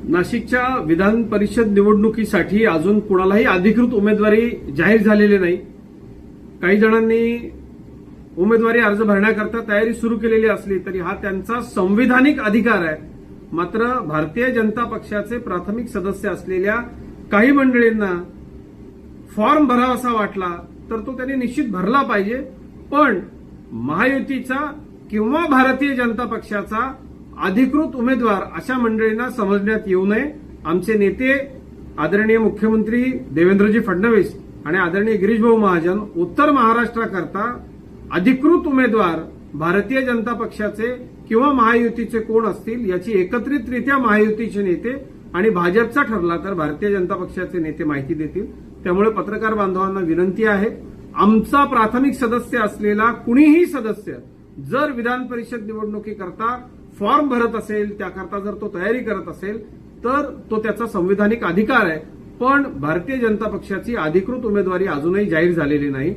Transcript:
नाशिकच्या विधान परिषद निवडणुकीसाठी अजून कुणालाही अधिकृत उमेदवारी जाहीर झालेली नाही. काही जणांनी उमेदवारी अर्ज भरण्याकरता तयारी सुरू केलेली असली तरी हा त्यांचा संविधानिक अधिकार आहे. मात्र भारतीय जनता पक्षाचे प्राथमिक सदस्य असलेल्या काही मंडळींना फॉर्म भरावासा वाटला तर तो त्यांनी निश्चित भरला पाहिजे. पण महायुतीचा किंवा भारतीय जनता पक्षाचा अधिकृत उमेदवार अशा मंडळींना समजण्यात येऊ नये. आमचे नेते आदरणीय मुख्यमंत्री देवेंद्रजी फडणवीस आणि आदरणीय गिरीशभाऊ महाजन उत्तर महाराष्ट्राकरता अधिकृत उमेदवार भारतीय जनता पक्षाचे किंवा महायुतीचे कोण असतील याची एकत्रितरित्या महायुतीचे नेते आणि भाजपचा ठरला तर भारतीय जनता पक्षाचे नेते माहिती देतील. त्यामुळे पत्रकार बांधवांना विनंती आहे, आमचा प्राथमिक सदस्य असलेला कुणीही सदस्य जर विधान परिषद निवडणुकीकरता फॉर्म भरत असेल, त्याकरता जर तो तयारी करत असेल तर तो त्याचा संविधानिक अधिकार आहे. पण भारतीय जनता पक्षाची अधिकृत उमेदवारी अजूनही जाहीर झालेली नाही.